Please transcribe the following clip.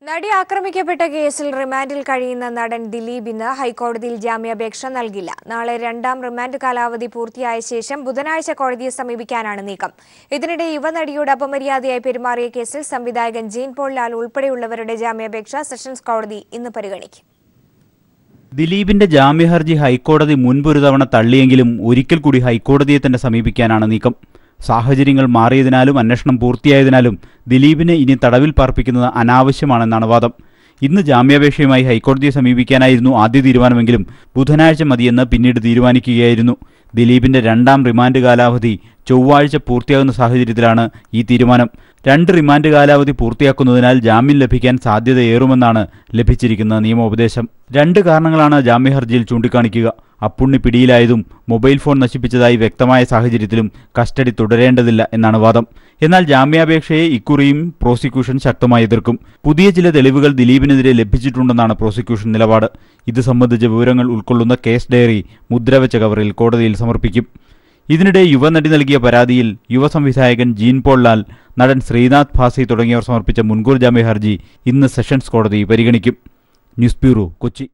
നടി ആക്രമിക്കപ്പെട്ട കേസിൽ റിമാൻഡിൽ കഴിയുന്ന നടൻ ദിലീപിന് ഹൈക്കോടതിയിൽ ജാമ്യാപേക്ഷ നൽകില്ല. നാളെ രണ്ടാം റിമാൻഡ് കാലാവധി പൂർത്തിയായ ശേഷം ബുധനാഴ്ച കോടതിയെ സമീപിക്കാനാണ് നീക്കം. ഇതിനിടെ യുവനടിയോട് അപമര്യാദയായി പെരുമാറിയ കേസിൽ സംവിധായകൻ ജീൻ പോൾ ലാൽ ഉൾപ്പെടെയുള്ളവരുടെ ജാമ്യാപേക്ഷ സെഷൻസ് കോടതി ഇന്ന് പരിഗണിക്കും. ദിലീപിന്റെ ജാമ്യഹർജി ഹൈക്കോടതി മുൻപൊരു തവണ തള്ളിയെങ്കിലും ഒരിക്കൽ കൂടി ഹൈക്കോടതിയെ തന്നെ സമീപിക്കാനാണ് നീക്കം. സാഹചര്യങ്ങൾ മാറിയതിനാലും അന്വേഷണം പൂർത്തിയായതിനാലും ദിലീപിനെ ഇനി തടവിൽ പാർപ്പിക്കുന്നത് അനാവശ്യമാണെന്നാണ് വാദം. ഇന്ന് ജാമ്യാപേക്ഷയുമായി ഹൈക്കോടതിയെ സമീപിക്കാനായിരുന്നു ആദ്യ തീരുമാനമെങ്കിലും ബുധനാഴ്ച മതിയെന്ന് പിന്നീട് തീരുമാനിക്കുകയായിരുന്നു. ദിലീപിന്റെ രണ്ടാം റിമാൻഡ് കാലാവധി ചൊവ്വാഴ്ച പൂർത്തിയാകുന്ന സാഹചര്യത്തിലാണ് ഈ തീരുമാനം. 2 റിമാൻഡ് കാലാവധി പൂർത്തിയാക്കുന്നതിനാൽ ജാമ്യം ലഭിക്കാൻ സാധ്യതയേറുമെന്നാണ് ലഭിച്ചിരിക്കുന്ന നിയമോപദേശം. 2 കാരണങ്ങളാണ് ജാമ്യഹർജിയിൽ ചൂണ്ടിക്കാണിക്കുക. അപ്പുണ്ണി പിടിയിലായതും മൊബൈൽ ഫോൺ നശിപ്പിച്ചതായി വ്യക്തമായ സാഹചര്യത്തിലും കസ്റ്റഡി തുടരേണ്ടതില്ല എന്നാണ് വാദം. എന്നാൽ ജാമ്യാപേക്ഷയെ ഇക്കുറിയും പ്രോസിക്യൂഷൻ ശക്തമായി എതിർക്കും. പുതിയ ചില തെളിവുകൾ ദിലീപിനെതിരെ ലഭിച്ചിട്ടുണ്ടെന്നാണ് പ്രോസിക്യൂഷൻ നിലപാട്. ഇത് സംബന്ധിച്ച വിവരങ്ങൾ ഉൾക്കൊള്ളുന്ന കേസ് ഡയറി മുദ്രവെച്ച കവറിൽ കോടതിയിൽ സമർപ്പിക്കും. ഇതിനിടെ യുവനടി നൽകിയ പരാതിയിൽ യുവ സംവിധായകൻ ജീൻ പോൾ ലാൽ, നടൻ ശ്രീനാഥ് ഭാസി തുടങ്ങിയവർ സമർപ്പിച്ച മുൻകൂർ ജാമ്യ ഹർജി ഇന്ന് സെഷൻസ് കോടതി പരിഗണിക്കും. News bureau, Kochi.